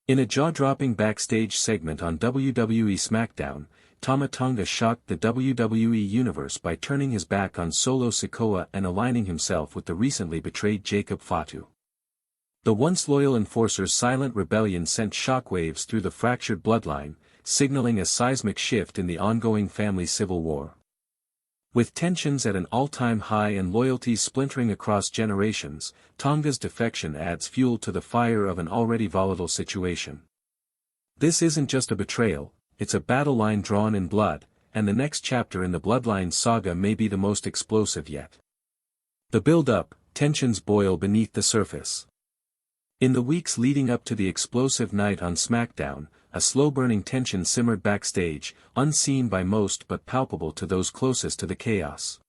In a jaw-dropping backstage segment on WWE SmackDown, Tama Tonga shocked the WWE Universe by turning his back on Solo Sikoa and aligning himself with the recently betrayed Jacob Fatu. The once loyal enforcer's silent rebellion sent shockwaves through the fractured bloodline, signaling a seismic shift in the ongoing family civil war. With tensions at an all-time high and loyalties splintering across generations, Tonga's defection adds fuel to the fire of an already volatile situation. This isn't just a betrayal, it's a battle line drawn in blood, and the next chapter in the Bloodline saga may be the most explosive yet. The build-up, tensions boil beneath the surface. In the weeks leading up to the explosive night on SmackDown, a slow-burning tension simmered backstage, unseen by most but palpable to those closest to the chaos.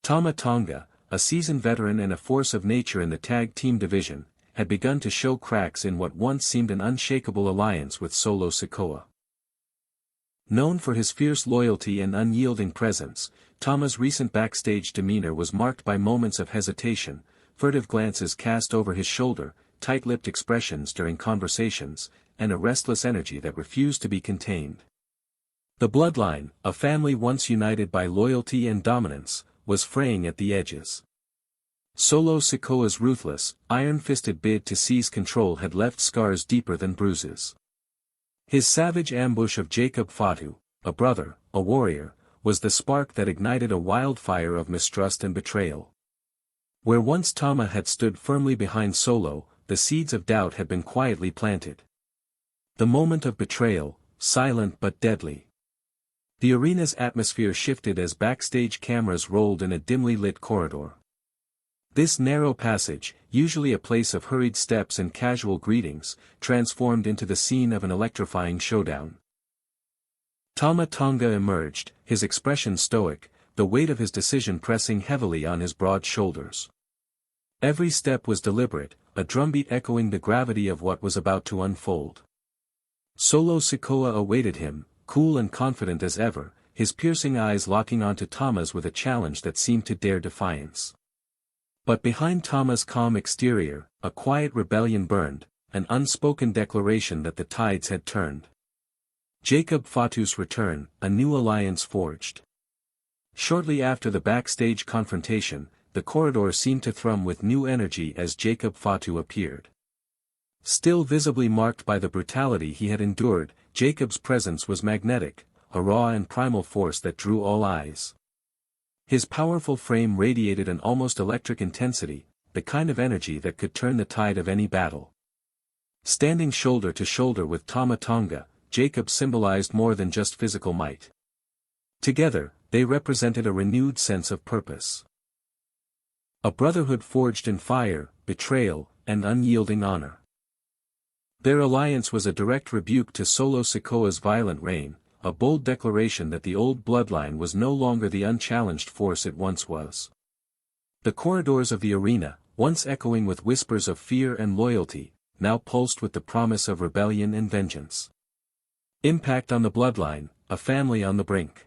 Tama Tonga, a seasoned veteran and a force of nature in the tag team division, had begun to show cracks in what once seemed an unshakable alliance with Solo Sikoa. Known for his fierce loyalty and unyielding presence, Tama's recent backstage demeanor was marked by moments of hesitation, furtive glances cast over his shoulder, tight-lipped expressions during conversations, and a restless energy that refused to be contained. The Bloodline, a family once united by loyalty and dominance, was fraying at the edges. Solo Sikoa's ruthless, iron-fisted bid to seize control had left scars deeper than bruises. His savage ambush of Jacob Fatu, a brother, a warrior, was the spark that ignited a wildfire of mistrust and betrayal. Where once Tama had stood firmly behind Solo, the seeds of doubt had been quietly planted. The moment of betrayal, silent but deadly. The arena's atmosphere shifted as backstage cameras rolled in a dimly lit corridor. This narrow passage, usually a place of hurried steps and casual greetings, transformed into the scene of an electrifying showdown. Tama Tonga emerged, his expression stoic, the weight of his decision pressing heavily on his broad shoulders. Every step was deliberate, a drumbeat echoing the gravity of what was about to unfold. Solo Sikoa awaited him, cool and confident as ever, his piercing eyes locking onto Tama's with a challenge that seemed to dare defiance. But behind Tama's calm exterior, a quiet rebellion burned, an unspoken declaration that the tides had turned. Jacob Fatu's return, a new alliance forged. Shortly after the backstage confrontation, the corridor seemed to thrum with new energy as Jacob Fatu appeared. Still visibly marked by the brutality he had endured, Jacob's presence was magnetic, a raw and primal force that drew all eyes. His powerful frame radiated an almost electric intensity, the kind of energy that could turn the tide of any battle. Standing shoulder to shoulder with Tama Tonga, Jacob symbolized more than just physical might. Together, they represented a renewed sense of purpose. A brotherhood forged in fire, betrayal, and unyielding honor. Their alliance was a direct rebuke to Solo Sikoa's violent reign, a bold declaration that the old bloodline was no longer the unchallenged force it once was. The corridors of the arena, once echoing with whispers of fear and loyalty, now pulsed with the promise of rebellion and vengeance. Impact on the bloodline, a family on the brink.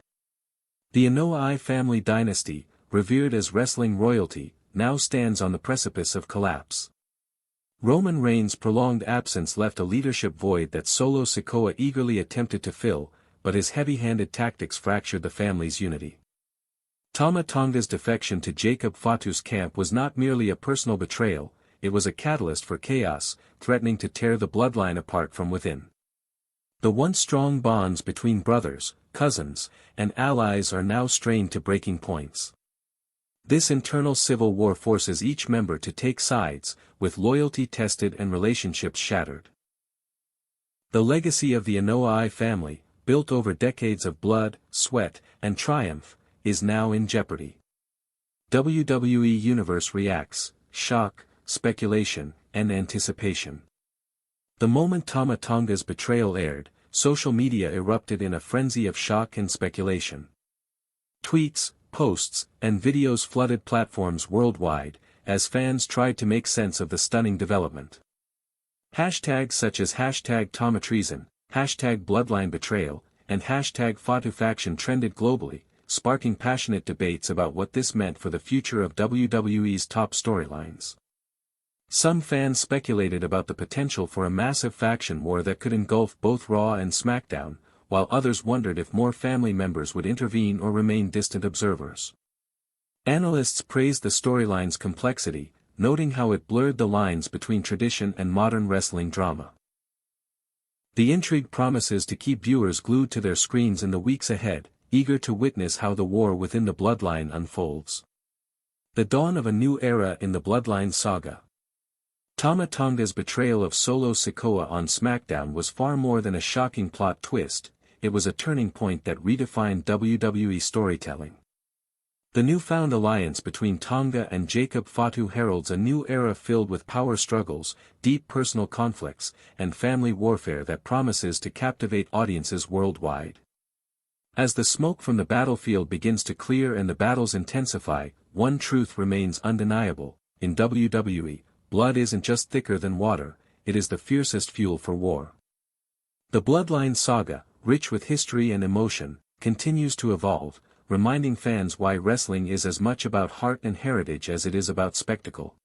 The Anoa'i family dynasty, revered as wrestling royalty, now stands on the precipice of collapse. Roman Reigns' prolonged absence left a leadership void that Solo Sikoa eagerly attempted to fill, but his heavy-handed tactics fractured the family's unity. Tama Tonga's defection to Jacob Fatu's camp was not merely a personal betrayal, it was a catalyst for chaos, threatening to tear the bloodline apart from within. The once strong bonds between brothers, cousins, and allies are now strained to breaking points. This internal civil war forces each member to take sides, with loyalty tested and relationships shattered. The legacy of the Anoa'i family, built over decades of blood, sweat, and triumph, is now in jeopardy. WWE Universe reacts, shock, speculation, and anticipation. The moment Tama Tonga's betrayal aired, social media erupted in a frenzy of shock and speculation. Tweets, posts, and videos flooded platforms worldwide, as fans tried to make sense of the stunning development. Hashtags such as #TamaTreason, #BloodlineBetrayal, and #FatuFaction trended globally, sparking passionate debates about what this meant for the future of WWE's top storylines. Some fans speculated about the potential for a massive faction war that could engulf both Raw and SmackDown, while others wondered if more family members would intervene or remain distant observers. Analysts praised the storyline's complexity, noting how it blurred the lines between tradition and modern wrestling drama. The intrigue promises to keep viewers glued to their screens in the weeks ahead, eager to witness how the war within the bloodline unfolds. The dawn of a new era in the bloodline saga. Tama Tonga's betrayal of Solo Sikoa on SmackDown was far more than a shocking plot twist, it was a turning point that redefined WWE storytelling. The newfound alliance between Tonga and Jacob Fatu heralds a new era filled with power struggles, deep personal conflicts, and family warfare that promises to captivate audiences worldwide. As the smoke from the battlefield begins to clear and the battles intensify, one truth remains undeniable: in WWE, blood isn't just thicker than water, it is the fiercest fuel for war. The Bloodline saga, rich with history and emotion, continues to evolve, reminding fans why wrestling is as much about heart and heritage as it is about spectacle.